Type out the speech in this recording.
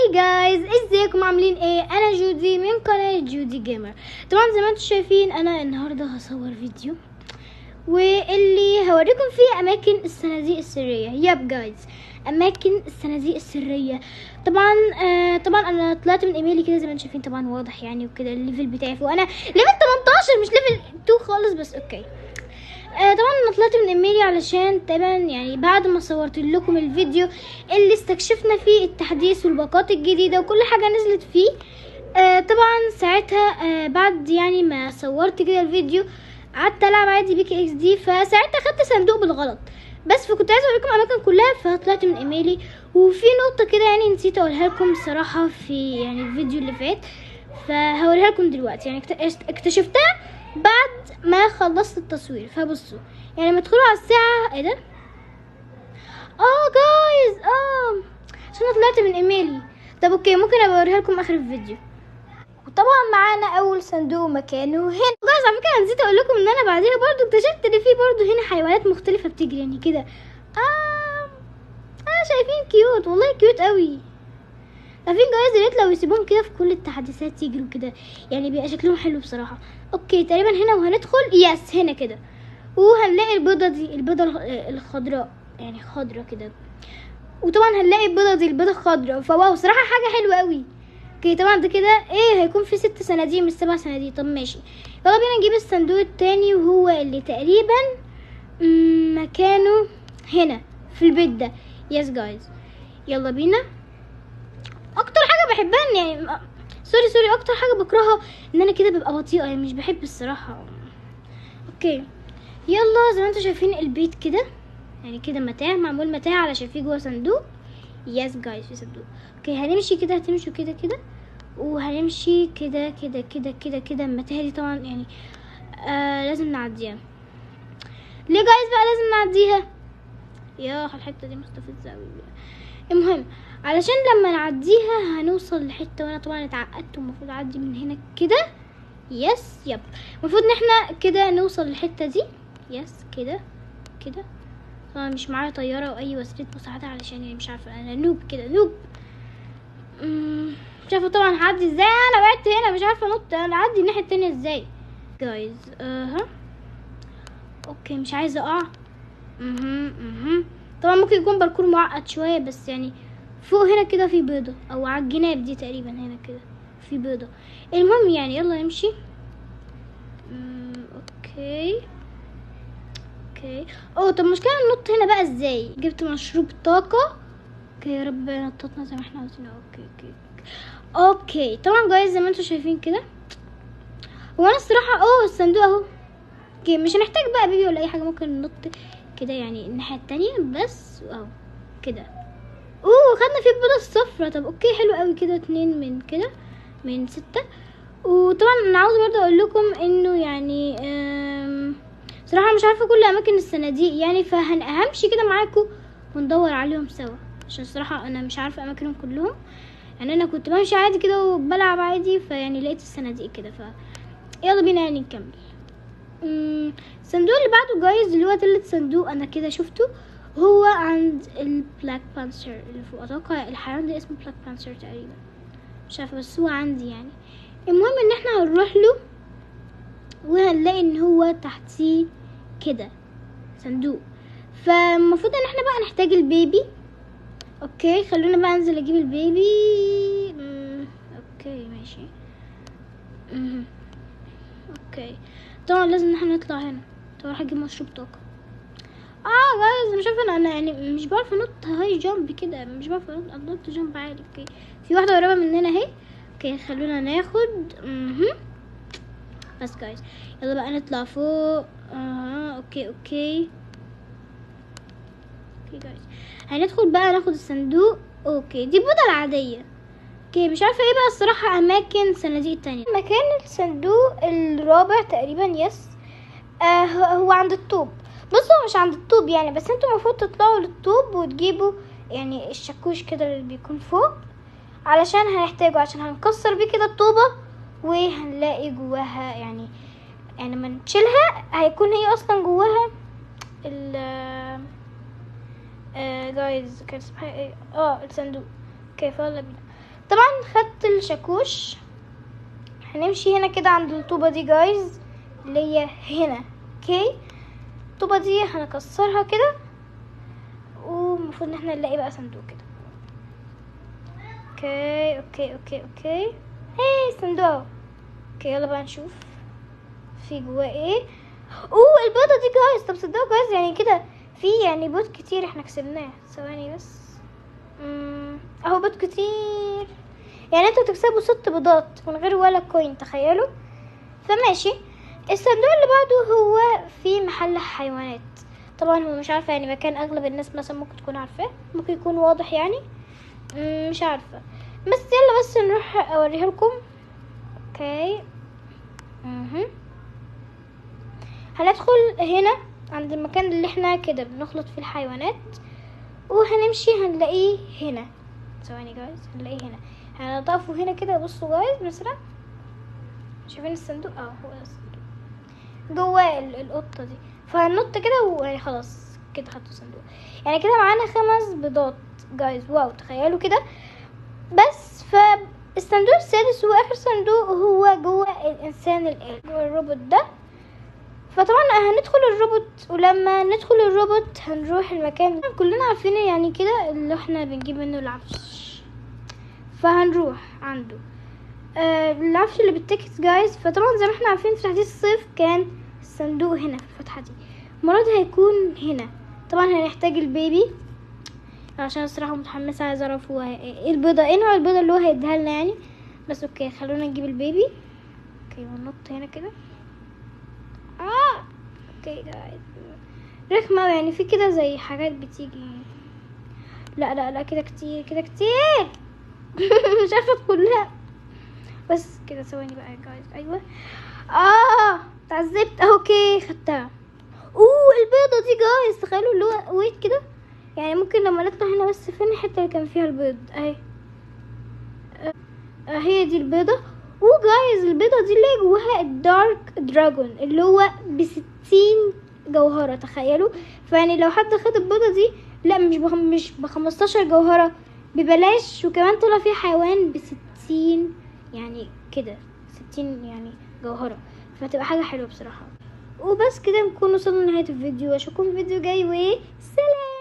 هاي جايز، ازيكم عاملين ايه؟ انا جودي من قناة جودي جيمر. طبعا زي ما انتم شايفين انا النهاردة هصور فيديو واللي هوريكم فيه اماكن الصناديق السرية. ياب جايز، اماكن الصناديق السرية. طبعا طبعا انا طلعت من ايميلي كده زي ما انتم شايفين، طبعا واضح يعني وكده الليفل بتاعي، وانا ليفل 18 مش ليفل 2 خالص، بس اوكي. طبعا انا طلعت من ايميلي علشان تقريبا يعني بعد ما صورت لكم الفيديو اللي استكشفنا فيه التحديث والباقات الجديده وكل حاجه نزلت فيه. طبعا ساعتها بعد يعني ما صورت كده الفيديو قعدت العب عادي بيكي اكس دي، فساعتها خدت صندوق بالغلط، بس فكنت عايزه اوريكم اماكن كلها فطلعت من ايميلي. وفي نقطه كده يعني نسيت اقولها لكم بصراحه في يعني الفيديو اللي فات، فهوريها لكم دلوقتي. يعني اكتشفتها بعد ما خلصت التصوير. فبصوا يعني لما تدخلوا على الساعه، ايه ده؟ جايز عشان انا طلعت من ايميلي. طب اوكي، ممكن ابقى اوريها لكم اخر الفيديو. وطبعا معانا اول صندوق مكانه هنا. جايز على فكره نسيت اقول لكم ان انا بعدها برضو اكتشفت ان في برضو هنا حيوانات مختلفه بتجري يعني كده. شايفين كيوت، والله كيوت قوي. عارفين جايز يا ريت لو يسيبوهم كده في كل التحديثات يجروا كده، يعني بيبقى شكلهم حلو بصراحه. اوكي تقريبا هنا وهندخل يس هنا كده، وهنلاقي البيضه دي، البيضه الخضراء يعني خضراء كده. وطبعا هنلاقي البيضه دي البيضه الخضراء، فواو صراحه حاجه حلوه قوي. اوكي طبعا ده كده ايه، هيكون في 6 صناديق مش 7 صناديق. طب ماشي، يلا بينا نجيب الصندوق التاني وهو اللي تقريبا مكانه هنا في البيت ده. يس جايز يلا بينا. اكتر حاجه بحبها ان يعني سوري اكتر حاجه بكرهها ان انا كده ببقى بطيئه، يعني مش بحب الصراحه. اوكي يلا، زي ما انتم شايفين البيت كده يعني كده متاع، معمول متاع علشان فيه جوه صندوق. يس جايز في صندوق. اوكي هنمشي كده، هتمشوا كده كده وهنمشي كده كده كده كده كده. المتاهه دي طبعا يعني لازم نعديها. ليه جايز بقى لازم نعديها؟ يا الحته دي مستفزه قوي. المهم علشان لما نعديها هنوصل لحته، وانا طبعا اتعقدت ومفروض اعدي من هنا كده. يس يب، المفروض ان احنا كده نوصل للحته دي. يس كده كده. طبعا مش معايا طياره او اي وسيله مساعده علشان يعني مش عارفه، انا نوب كده نوب. مش عارفه طبعا هعدي ازاي، انا وقعت هنا مش عارفه انط، انا اعدي الناحيه التانية ازاي جايز؟ اوكي مش عايزه اقع. طبعا ممكن يكون باركور معقد شويه، بس يعني فوق هنا كده في بيضه، او على الجناب دي تقريبا هنا كده في بيضه. المهم يعني يلا نمشي. اوكي طب مشكلة ننط هنا بقى ازاي؟ جبت مشروب طاقة. اوكي يا رب نططنا زي ما احنا عاوزين. اوكي طبعا جايز زي ما انتم شايفين كده. وانا الصراحة الصندوق اهو. اوكي مش هنحتاج بقى بيبي ولا اي حاجة، ممكن ننط كده يعني الناحية التانية بس اهو كده. خدنا فيه البيضة الصفرا. طب اوكي حلو قوي كده، 2 من كده من 6. وطبعا انا عاوزة برضه اقول لكم انه يعني صراحة مش عارفة كل اماكن الصناديق يعني، فهنمشي كده معاكم وندور عليهم سوا، عشان صراحة انا مش عارفة اماكنهم كلهم. يعني انا كنت بمشي عادي كده وبلعب عادي، فيعني لقيت الصناديق كده، يلا بينا يعني نكمل. الصندوق اللي بعده جايز اللي هو تالت صندوق انا كده شفته، هو عند البلاك بانثر اللي فوق. اتوقع الحيوان ده اسمه بلاك بانثر تقريبا، مش عارفة بس هو عندي يعني. المهم ان احنا هنروح له وهنلاقي ان هو تحتيه كده صندوق، فالمفروض ان احنا بقى نحتاج البيبي. اوكي خلونا بقى انزل اجيب البيبي. اوكي ماشي. اوكي طبعا لازم ان احنا نطلع هنا. طب اروح اجيب مشروب طاقه. جايز مش عارفه انا يعني مش بعرف انط هاي جامب كده، مش بعرف انط جامب عالي. اوكي في واحده قريبه مننا اهي. اوكي خلونا ناخد بس جايز يلا بقى نطلع فوق. اوكي جايز هندخل بقى ناخد الصندوق. اوكي دي البيضة العادية. اوكي مش عارفة ايه بقى الصراحة اماكن صناديق التانية. مكان الصندوق الرابع تقريبا يس. هو عند الطوب. بصوا مش عند الطوب يعني، بس انتوا المفروض تطلعوا للطوب وتجيبوا يعني الشاكوش كده اللي بيكون فوق، علشان هنحتاجه عشان هنكسر بيه كده الطوبة وهنلاقي جواها يعني لما نشيلها هيكون هي اصلا جواها جايز كان اسمها ايه الصندوق. اوكي يلا بينا. طبعا خدت الشاكوش. هنمشي هنا كده عند الطوبة دي جايز، اللي هي هنا. اوكي، الطوبة دي هنكسرها كده، ومفروض ان احنا نلاقي بقى صندوق كده. اوكي اوكي اوكي اوكي، هي صندوق. اوكي يلا بقى نشوف في جواه ايه. البيضة دي جايز. طب صدقوا جايز يعني كده في يعني بيض كتير احنا كسبناه. ثواني بس. اهو بيض كتير، يعني انتوا تكسبوا 6 بيضات من غير ولا كوين، تخيلوا. فماشي. الصندوق اللي بعده هو في محل حيوانات. طبعا هو مش عارفه يعني مكان اغلب الناس مثلا ممكن تكون عارفاه، ممكن يكون واضح يعني. مش عارفه، بس يلا بس نروح اوريها لكم. اوكي. هندخل هنا عند المكان اللي احنا كده بنخلط فيه الحيوانات، وهنمشي هنلاقيه هنا. ثواني جايز، هنلاقيه هنا. هنضافه هنا كده. بصوا جايز مثلا، شايفين الصندوق؟ هو ده الصندوق جواه القطه دي. فهننط كده ويعني خلاص كده حطوا صندوق. يعني كده معانا 5 بيضات جايز. واو، تخيلوا كده. بس فالصندوق السادس هو اخر صندوق، هو جوه الانسان الآلي، جوه الروبوت ده. فطبعا هندخل الروبوت، ولما ندخل الروبوت هنروح المكان كلنا عارفينه يعني كده، اللي احنا بنجيب منه العفش. فهنروح عنده العفش اللي بالتيكت جايز. فطبعا زي ما احنا عارفين في تحديث الصيف كان الصندوق هنا في الفتحة دي، المرة دي هيكون هنا. طبعا هنحتاج البيبي، عشان الصراحة متحمسة عايزة اعرف هو ايه البيضة، ايه نوع البيضة اللي هو هيديها لنا يعني. بس اوكي، خلونا نجيب البيبي. اوكي، وننط هنا كده. اوكي جايز، رخمة يعني في كده زي حاجات بتيجي. لا لا لا، كده كتير كده كتير. مش عارفة ادخلها. بس كده ثواني بقى جايز. ايوه، اتعذبت. اوكي خدتها. البيضة دي جايز، تخيلوا اللي هو ويت كده. يعني ممكن لما نطلع هنا، بس فين الحتة اللي كان فيها البيض؟ اهي. هي دي البيضة. وجايز البيضة دي اللي جواها الدارك دراجون، اللي هو ب60 جوهرة، تخيلوا. فيعني لو حد خد البيضة دي، لا مش ب15 جوهرة، ببلاش. وكمان طلع فيها حيوان ب60، يعني كده 60 يعني جوهرة. فتبقى حاجة حلوة بصراحة. وبس كده نكون وصلنا لنهاية الفيديو. اشوفكم في الفيديو جاي، وسلام.